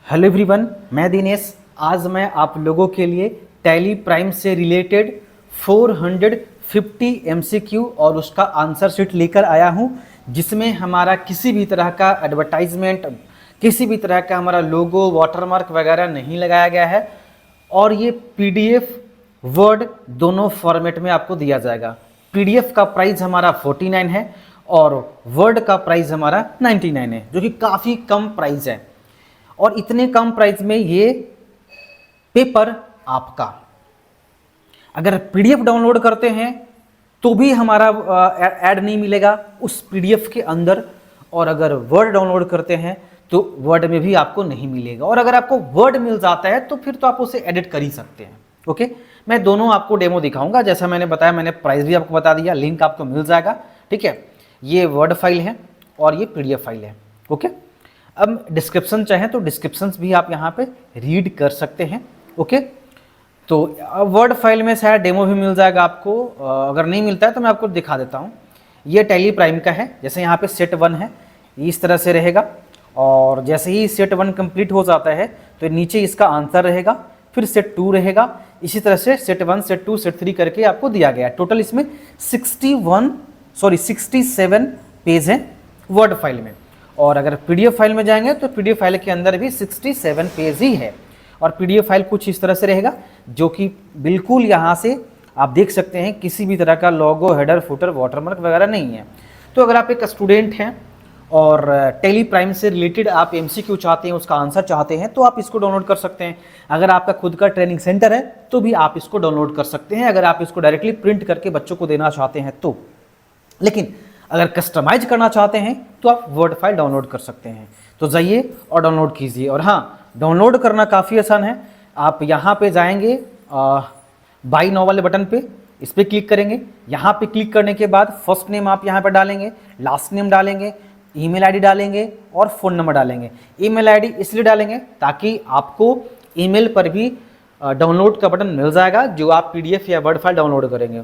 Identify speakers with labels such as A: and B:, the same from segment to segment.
A: Hello everyone, मैं दिनेश। आज मैं आप लोगों के लिए टैली प्राइम से रिलेटेड 450 एमसीक्यू और उसका आंसर शीट लेकर आया हूं, जिसमें हमारा किसी भी तरह का एडवर्टाइजमेंट, किसी भी तरह का हमारा लोगो, वाटरमार्क वगैरह नहीं लगाया गया है। और ये पीडीएफ वर्ड दोनों फॉर्मेट में आपको दिया जाएगा। पीडीएफ का प्राइस हमारा 49 है और वर्ड का प्राइस हमारा 99 है, जो कि काफ़ी कम प्राइस है। और इतने कम प्राइस में ये पेपर आपका, अगर पीडीएफ डाउनलोड करते हैं तो भी हमारा ऐड नहीं मिलेगा उस पीडीएफ के अंदर, और अगर वर्ड डाउनलोड करते हैं तो वर्ड में भी आपको नहीं मिलेगा। और अगर आपको वर्ड मिल जाता है तो फिर तो आप उसे एडिट कर ही सकते हैं। ओके, मैं दोनों आपको डेमो दिखाऊंगा। जैसा मैंने बताया, मैंने प्राइस भी आपको बता दिया, लिंक आपको मिल जाएगा। ठीक है, ये वर्ड फाइल है और ये पीडीएफ फाइल है। ओके, अब डिस्क्रिप्शन चाहें तो डिस्क्रिप्शन भी आप यहाँ पे रीड कर सकते हैं। ओके, तो वर्ड फाइल में शायद डेमो भी मिल जाएगा आपको। अगर नहीं मिलता है तो मैं आपको दिखा देता हूँ। ये टैली प्राइम का है। जैसे यहाँ पे सेट 1 है, इस तरह से रहेगा। और जैसे ही सेट 1 कंप्लीट हो जाता है तो नीचे इसका आंसर रहेगा, फिर सेट 2 रहेगा। इसी तरह से सेट 1, सेट 2, सेट 3 करके आपको दिया गया है। टोटल इसमें 67 पेज हैं वर्ड फाइल में। और अगर पीडीएफ फाइल में जाएंगे तो पीडीएफ फाइल के अंदर भी 67 पेज ही है। और पीडीएफ फाइल कुछ इस तरह से रहेगा, जो कि बिल्कुल यहाँ से आप देख सकते हैं किसी भी तरह का लोगो, हेडर, फुटर, वाटरमार्क वगैरह नहीं है। तो अगर आप एक स्टूडेंट हैं और टैली प्राइम से रिलेटेड आप एमसीक्यू चाहते हैं, उसका आंसर चाहते हैं, तो आप इसको डाउनलोड कर सकते हैं। अगर आपका खुद का ट्रेनिंग सेंटर है तो भी आप इसको डाउनलोड कर सकते हैं, अगर आप इसको डायरेक्टली प्रिंट करके बच्चों को देना चाहते हैं तो। लेकिन अगर कस्टमाइज करना चाहते हैं तो आप वर्ड फाइल डाउनलोड कर सकते हैं। तो जाइए और डाउनलोड कीजिए। और हाँ, डाउनलोड करना काफ़ी आसान है। आप यहाँ पे जाएंगे बाई नाउ वाले बटन पे, इस पर क्लिक करेंगे। यहाँ पे क्लिक करने के बाद फर्स्ट नेम आप यहाँ पर डालेंगे, लास्ट नेम डालेंगे, ईमेल आईडी डालेंगे और फ़ोन नंबर डालेंगे। ईमेल आईडी इसलिए डालेंगे ताकि आपको ईमेल पर भी डाउनलोड का बटन मिल जाएगा, जो आप पीडीएफ या वर्ड फाइल डाउनलोड करेंगे।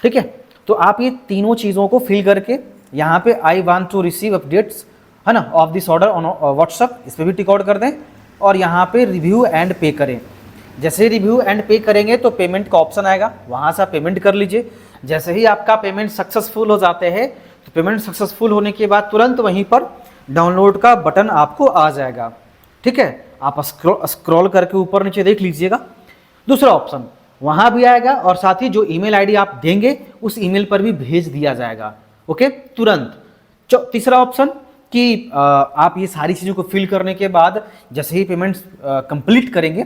A: ठीक है, तो आप ये तीनों चीज़ों को फिल करके यहाँ पे I want to receive updates, है ना, of this order on WhatsApp, इस पर भी टिक आउट कर दें। और यहाँ पे रिव्यू एंड पे करें। जैसे रिव्यू एंड पे करेंगे तो पेमेंट का ऑप्शन आएगा, वहाँ से आप पेमेंट कर लीजिए। जैसे ही आपका पेमेंट सक्सेसफुल हो जाते हैं तो पेमेंट सक्सेसफुल होने के बाद तुरंत वहीं पर डाउनलोड का बटन आपको आ जाएगा। ठीक है, आप स्क्रॉल करके ऊपर नीचे देख लीजिएगा, दूसरा ऑप्शन वहाँ भी आएगा और साथ ही जो ईमेल आईडी आप देंगे उस ईमेल पर भी भेज दिया जाएगा। ओके, तुरंत। तीसरा ऑप्शन कि आप ये सारी चीज़ों को फिल करने के बाद जैसे ही पेमेंट कंप्लीट करेंगे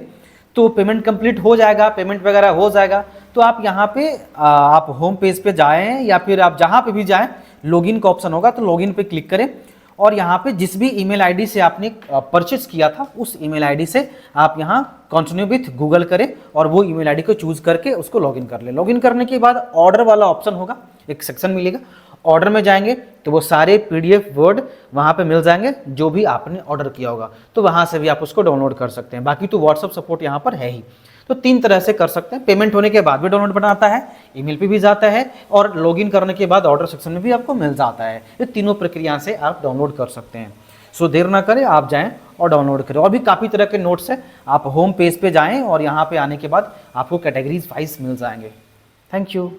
A: तो पेमेंट कंप्लीट हो जाएगा, पेमेंट वगैरह हो जाएगा। तो आप यहाँ पे आप होम पेज पे जाएं या फिर आप जहाँ पे भी जाएं, लॉगिन का ऑप्शन होगा तो लॉगिन पे क्लिक करें। और यहाँ पे जिस भी ईमेल आईडी से आपने परचेस किया था उस ईमेल आईडी से आप यहाँ कंटिन्यू विथ गूगल करें और वो ईमेल आईडी को चूज करके उसको लॉगिन कर लें। लॉगिन करने के बाद ऑर्डर वाला ऑप्शन होगा, एक सेक्शन मिलेगा। ऑर्डर में जाएंगे तो वो सारे पीडीएफ वर्ड वहाँ पे मिल जाएंगे जो भी आपने ऑर्डर किया होगा, तो वहाँ से भी आप उसको डाउनलोड कर सकते हैं। बाकी तो व्हाट्सअप सपोर्ट यहाँ पर है ही। तो 3 तरह से कर सकते हैं। पेमेंट होने के बाद भी डाउनलोड बटन आता है, ईमेल पे भी जाता है और लॉगिन करने के बाद ऑर्डर सेक्शन में भी आपको मिल जाता है। ये तीनों प्रक्रिया से आप डाउनलोड कर सकते हैं। सो देर ना करें, आप जाएं और डाउनलोड करें। और भी काफ़ी तरह के नोट्स हैं, आप होम पेज पे जाएं और यहाँ पे आने के बाद आपको कैटेगरीज वाइज मिल जाएंगे। Thank you.